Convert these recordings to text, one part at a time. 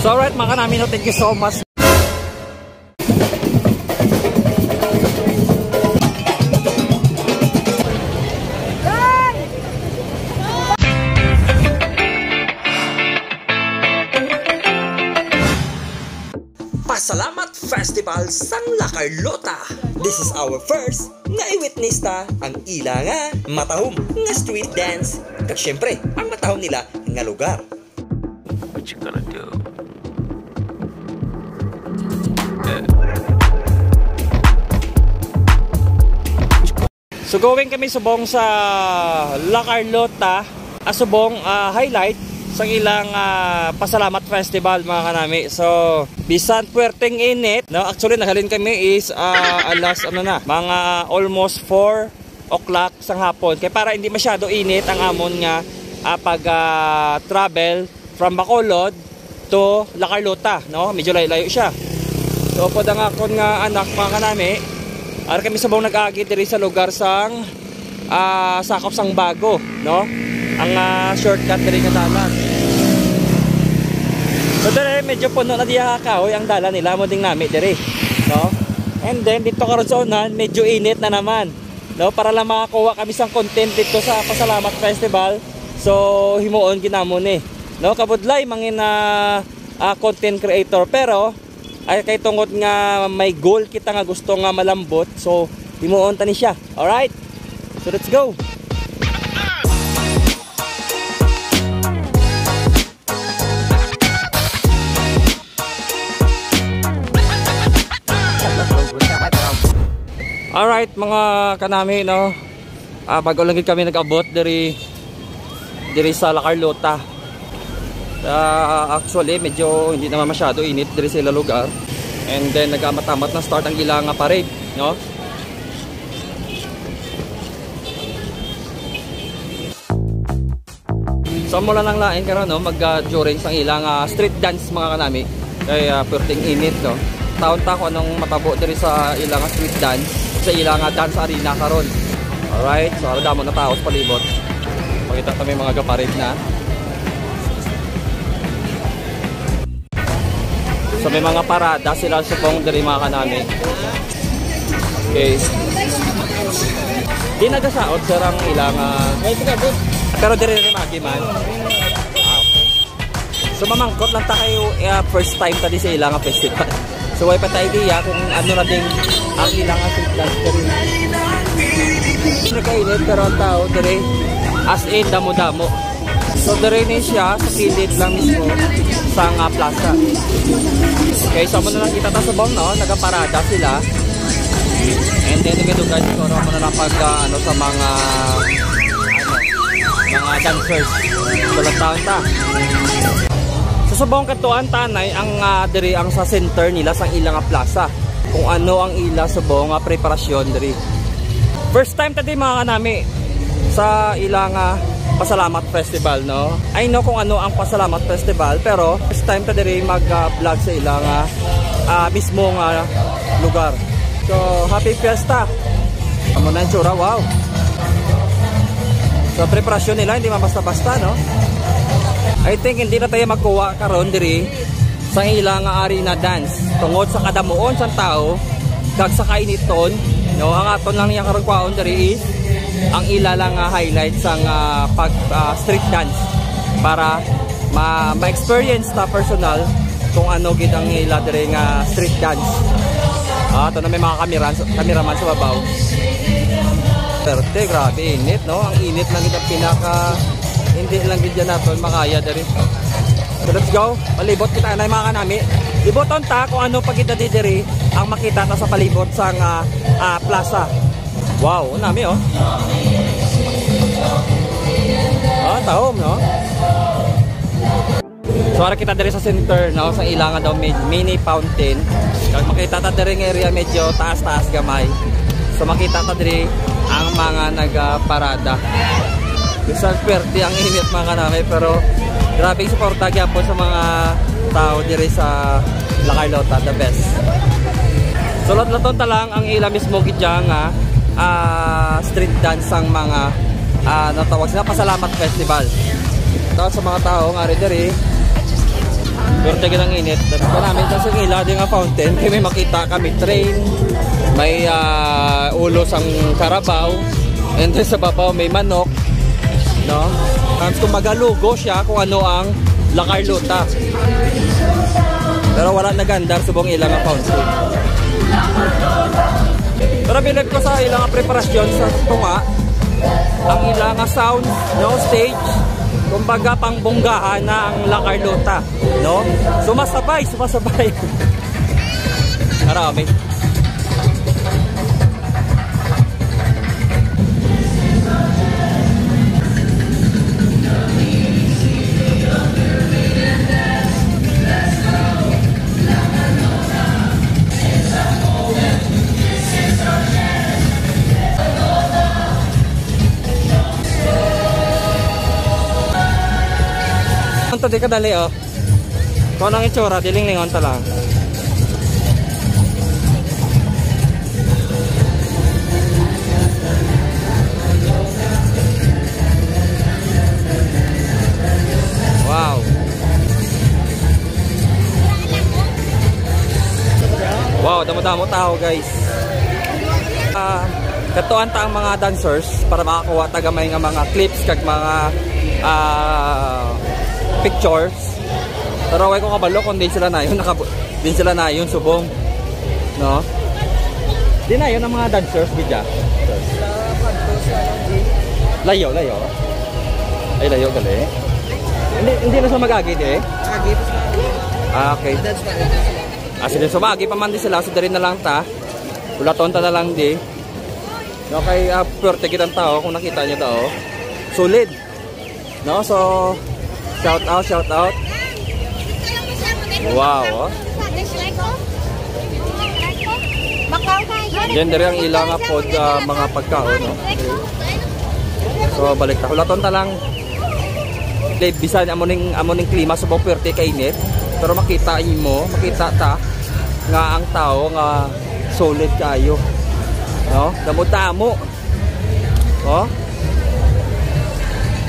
So alright mga kanami, no, thank you so much. Pasalamat Festival sang La Carlota. This is our first nga i-witness ta ang ila nga matahom nga street dance kag syempre ang matahom nila nga lugar. What you gonna do? So going kami subong sa La Carlota, subong highlight sa ilang pasalamat festival mga kanami. So bisan puwerteng init, no? Actually naghalin kami is alas mga almost 4 o'clock sang hapon. Kaya para hindi masyado init ang amon nga pag travel from Bacolod to La Carlota, no? Medyo layo siya. So pod ang akon nga anak mga kanami, ara kami subong nag-agi diri sa lugar sang sakop sang Bago, no? Ang shortcut diri nga dalan. So dere medyo puno na diha kahoy ang dalan nila mo ding nami dere, no? And then dito karon sa unan medyo init na naman, no? Para lang makakuha kami sang content dito sa Pasalamat Festival. So himuon ginamon no? Kabudlay mangin content creator pero ay kay tungod nga may goal kita nga gusto nga malambot. So himuon tani siya. All right? So let's go. Alright mga kanami, no, bago lang kami nag-abot diri sa La Carlota. Actually medyo hindi naman masyado init diri sa lugar. And then nag-amat-amat na start ang ilang parade, no. So mula lang lain karon, no, mag-during sang ilang street dance mga kanami. Kaya perting init, no. Taon-ta ko anong matabo diri sa ilang street dance sa ilang dance arena karon. Alright, so damo na tao sa palibot. Pakita kami mga gaparit na. So may mga parada sila supong diri mga kanami. Okay. Di nagasaot sarang ilang pero diri magi man. So mamangkot lang ta kayo first time tadi sa ilang festival. So way pa tayo idea kung ano na ding ang ilang street dance diri. Nakainit pero ang tao diri as in damo-damo. So diri ni siya sa kilid lang mismo sa plaza. Okay, so muna lang kita ta sa bong, no, nagaparada sila. And then nagadugan siguro mo na lang pag sa mga dancers. So lang ta. Sa subong katuan tanay ang diri ang sa center nila sang ilang plaza. Kung ano ang ila subong preparasyon diri. First time tadi mga kanami sa ilang Pasalamat Festival, no. I know kung ano ang Pasalamat Festival pero first time ta diri mag-vlog sa ilang mismong lugar. So happy fiesta. Amo na tsura, wow. So preparasyon nila hindi basta-basta, no. I think hindi na tayo magkuha karon diri sa ilang arena dance tungod sa kadamuon sang tao kag sa kainiton, no. Ang aton lang niya karon kwaon diri is ang ilalang highlight sang pag street dance para ma-experience ta personal kung ano gid ang ila diri nga street dance. Ito na may mga cameraman sa babaw. Perte, grabe init, no. Ang init lang gid ang pinaka hindi lang gidya natin makaya diri. So let's go. Palibot kita na mga kanami. Liboton ta kung ano pag kita diri ang makita ta sa palibot sang plaza. Wow, nami oh. Taom, no. So ara kita diri sa center, no, sa ilangan daw mini fountain. Kag makita ta diri nga area medyo taas-taas gamay. So makita ta diri ang mga nagaparada. Bisan pwerte ang init mga kanami pero grabe suporta gyapon sa mga tao diri sa La Carlota, the best. So laton ta lang ang ila mismo gidya nga street dance ang mga natawag sila Pasalamat Festival. Ito sa mga tao nga diri Pero tayo ng init. Dapat pa namin sa ila din nga fountain. Kaya may makita kami train. May ulo sang karabaw. And then sa babaw may manok. No? Tapos kung magalugo siya kung ano ang La Carlota. Pero wala nagandar subong ilang fountain. Pero bilib ko sa ilang preparasyon sa tunga. Ang ilang sound, no, stage. Kumbaga pang bonggahan na ang La Carlota, no? Sumasabay. Marami. Ito di kadali oh. Kung anong itsura, diling-lingon ta lang. Wow. Wow, damo-damo tao guys. Katuan ta ang mga dancers para makakuha tagamay nga mga clips kag mga pictures. Pero away ko kabalo kung din sila na yun subong, no? Di na yun ang mga dancers bidya. Layo ay layo gali. Hindi na sa magagi di eh. Okay. Sige, sumagi pa man di sila so dari na lang ta. Ulaton ta na lang di. Okay, pwerte kitang tao kung nakita niyo to. Solid. No, so shout out. Wow, oh. Yan dari ang ilang pod mga pagkaon, no. So balik ta. Hulaton ta lang. Dave bisan amoning klima sa pwerte kainit, pero makita ta nga ang tao nga solid kayo. No? Damo-damo. Oh.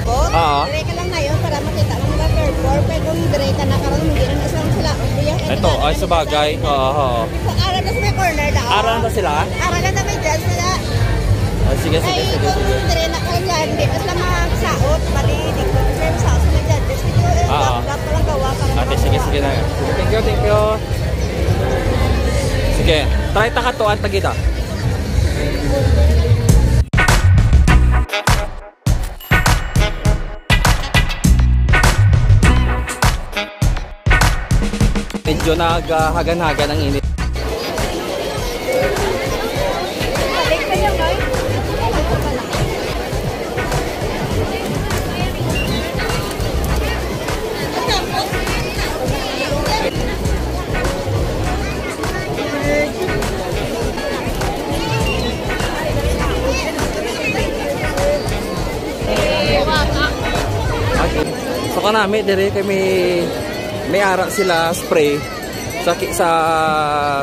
Dire ka lang na yun para makita mo ba perform pero kung dire ka na karon hindi na isang sila. Ito ay sa bagay. Oo. Ara na sa may corner daw. Ara na sila? Ara na may dress sila. Sige. Dire na kayo dyan. Hindi na sila makakasaot. Marinig ko sa sa sa dyan. Dapat lang gawa para. Ate, sige na. Thank you. Sige. Try ta katuan tagita. Medyo naghagan-hagan ang init. So kanami dire kay may ara sila spray sa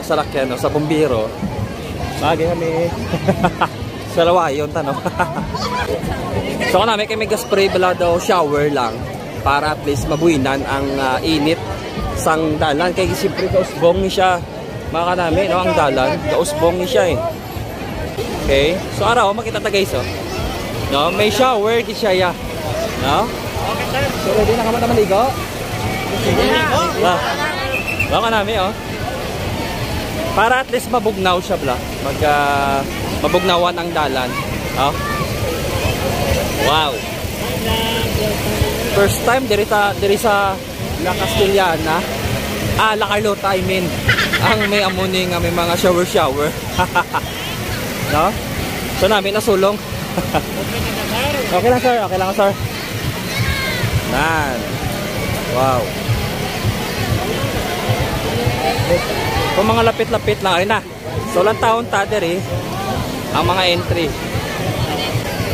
lakyan, no? Sa bumbiro. Lagi kami sa lawayon tanong. So kanami kay may spray bala daw shower lang para at least mabuhinan ang init sang dalan kay siyempre kausbong ni siya. Mga kanami, no, ang dalan kausbong ni siya eh. Okay? So araw makita ta guys, oh. No, may shower di siya ya. No? So ready na ka man maligo? Baka namin, oh. Para at least mabugnaw siya, bla. Mabugnawan ang dalan. Oh. Wow. First time diri sa La Castellana. La Carlota, I mean. Ang may amuning may mga shower. No? So namin nasulong. Okay lang, sir. Nan. Wow. Kung mga lapit-lapit lang rin na. So lang taon diri ang mga entry.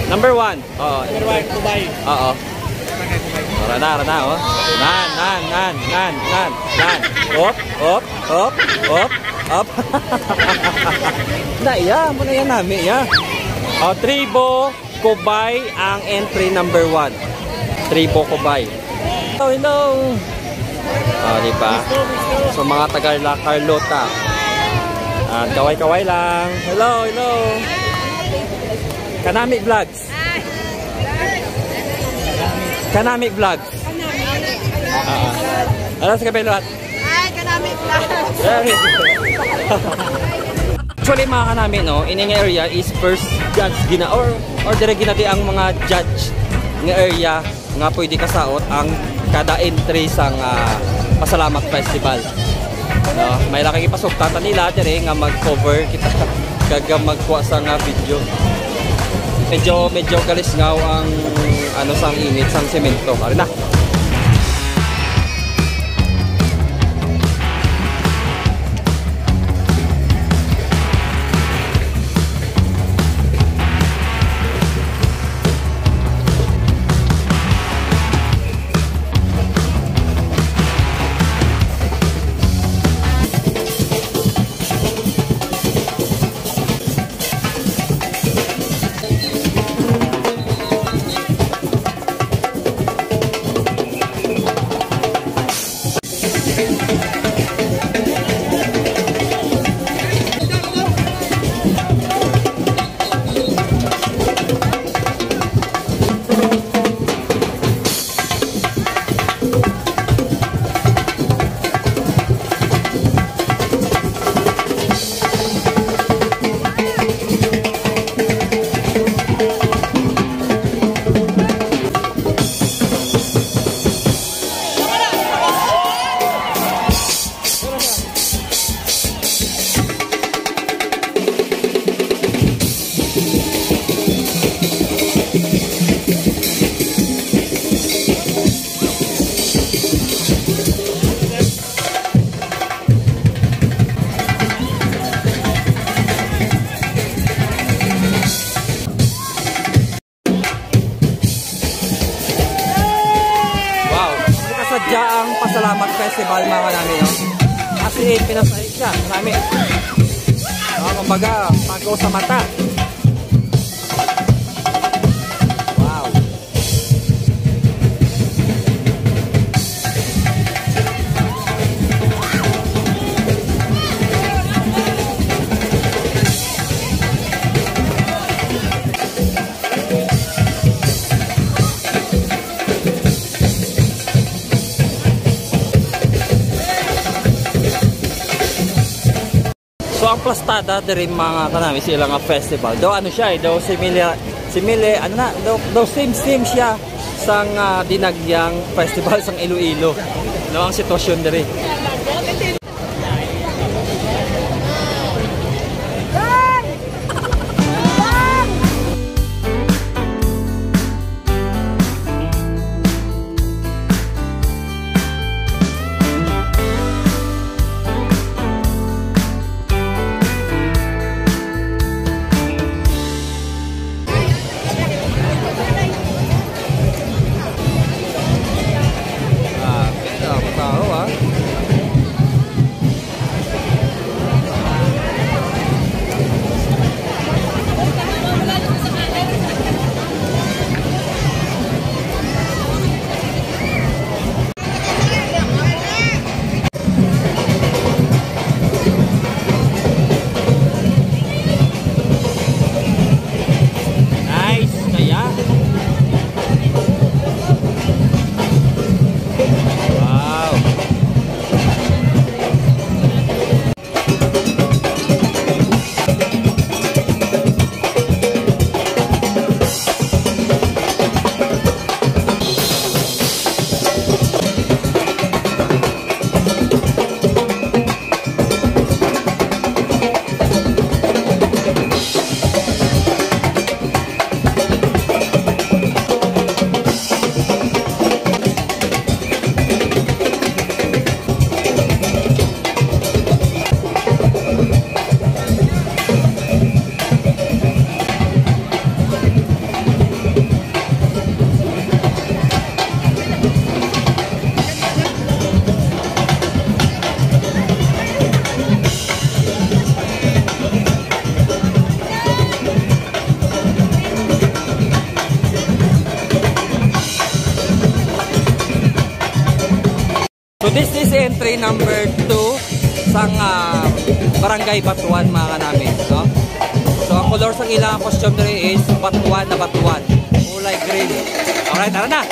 Number 1. Oo. Number 1, Dubai. Oo. Rana, oh. Nan. Op. Naiya, muna yan namin, ya. Tribo Cubay ang entry number 1. Tribo Cubay. Oh, hello. Di ba? So mga taga La Carlota. Kaway-kaway lang. Hello, hello. Kanami Vlogs. Kanami Vlogs. Ano sa kabelot? Ay, Kanami Vlogs. Actually mga kanami, no, in ang area is first judge gina or dire ginati ang mga judge ng area nga pwede kasaot ang kada entry sang Pasalamat Festival. May laki ipasugtatan nila dire nga mag-cover kita kaga magkuha sa nga video. Medyo kalisngaw ang ano sang init sang semento. Ari na. Sadya ang Pasalamat Festival mga namin, no? Kasi pinasahig siya, marami. Kumbaga, pagaw sa mata. Wow. So ang plastada diri mga kanami sila nga festival. Do ano siya, do simile ano na, do same siya sang dinagyang festival sang Iloilo. No ang sitwasyon diri. This is entry number 2 sa Barangay Batuan mga namin, no? So ang color sa ilang costume diri is batuan na batuan, kulay green. Alright, tara na.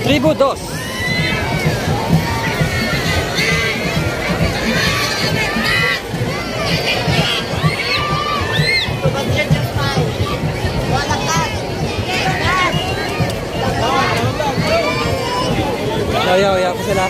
Tribu 2. Yaw, ko sila.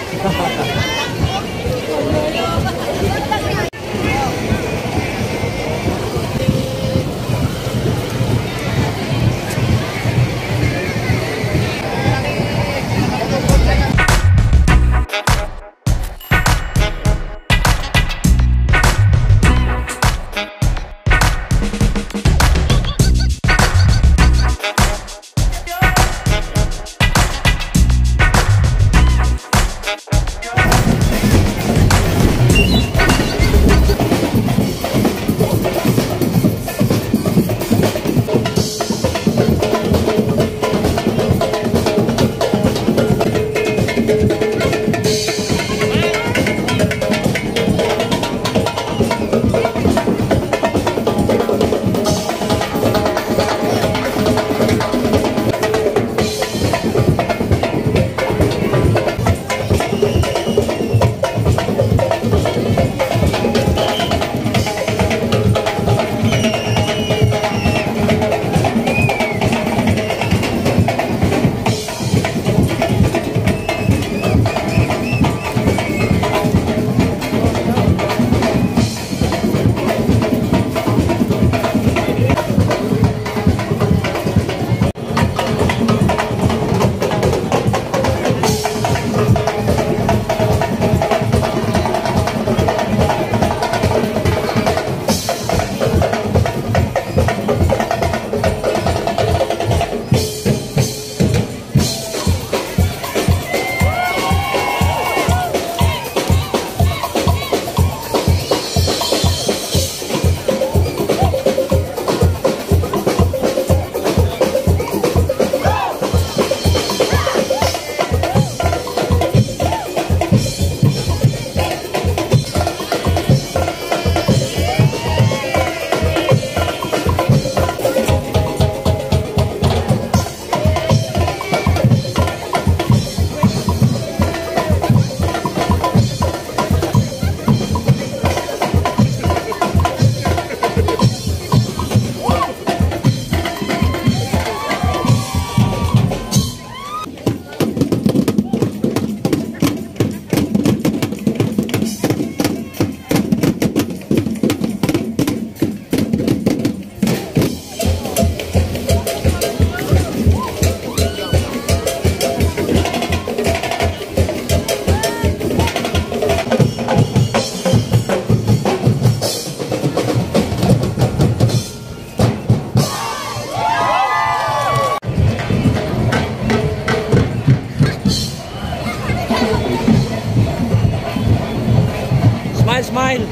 smile.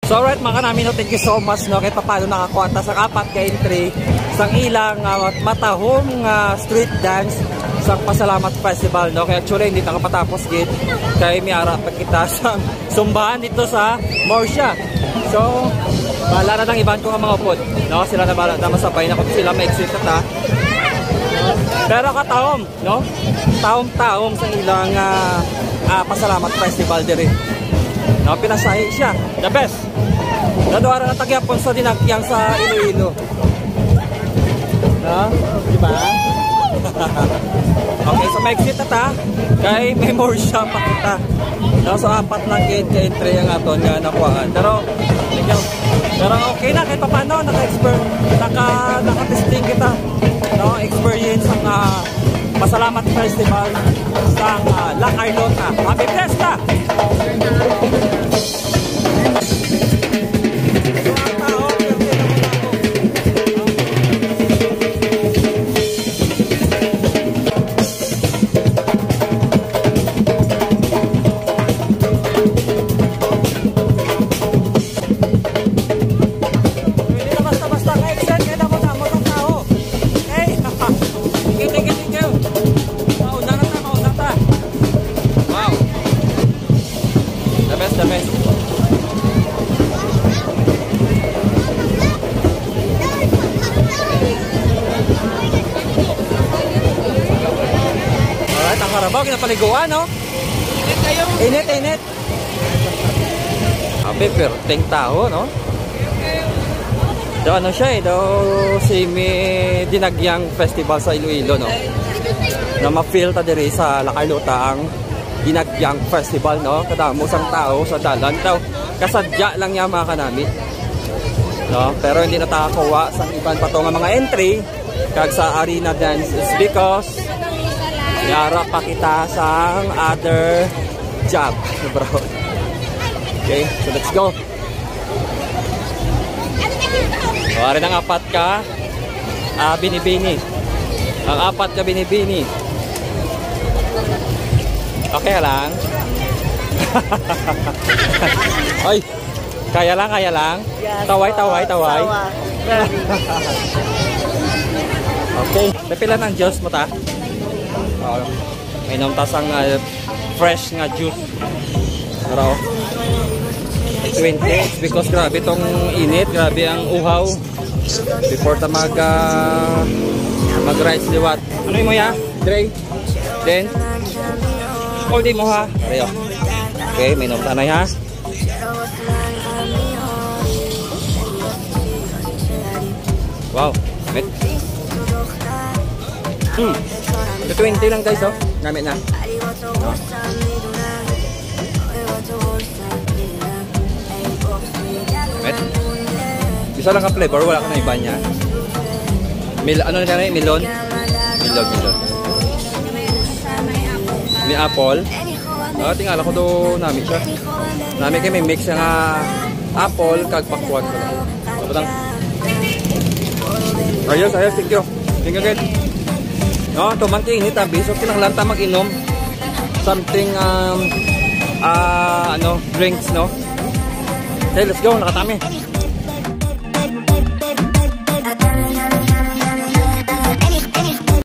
So alright mga kanami, no, thank you so much, no, kahit paano nakakuha ta sa 4 ka entry sang ilang matahong street dance sa Pasalamat Festival, no. Kaya actually hindi na kapatapos gid kay miara pa kita sa sumbahan dito sa Morsha. So bahala na ng iban ko nga mga upod, no, sila na bahala na masabay na kung sila ma-exit ta. Pero kataom, no, taom-taom sa ilang Pasalamat Festival diri. No, pinasahi siya. The best. Naduara na tagyapon sa dinagyang sa Iloilo. No? Diba? Okay, so ma-exit na ta. Kay may more siya pa kita. No, so 4 lang ka-entry ang aton nga nakuhaan. Pero okay na kahit pa paano naka-testing kita. No, experience ang Pasalamat Festival sa La Carlota. Happy Fiesta! Karabaw, kinapaliguan, no? Init, init. Happy perting tao, no? Daw ano siya, daw dinagyang festival sa Iloilo, no? Na ma-feel ta diri sa La Carlota ang dinagyang festival, no? Kadamo sang tao sa dalan daw. Kasadya lang niya mga kanami. No? Pero hindi natakakuha sa iban pa to nga mga entry kag sa arena dance is because yara pa kita sa other job, bro. Okay, so let's go. Wari ng 4 ka binibini. Ang 4 ka binibini. Okay lang. Oy, kaya lang. Taway. Okay, napilan ang juice mo ta? May namtasang fresh nga juice. Pero 20 because grabe tong init, grabe ang uhaw before ta mag-rice liwat. Ano mo ya? Dre? Then hold mo ha. Ayo. Okay, may namtanay ha. Wow, met. 20 lang guys, oh. Gamit na. Isa lang ka flavor, wala ka na iba niya. Ano na rin? Melon? Melon. May apple. Tingala ko doon namin siya. Namin kayo may mix nga apple kag pakwan ko lang. Sabotang. Ayos, thank you. Thank you again. No, tumangki init abi. So kinahanglan ta mag-inom something drinks, no. Okay, let's go, nakatami.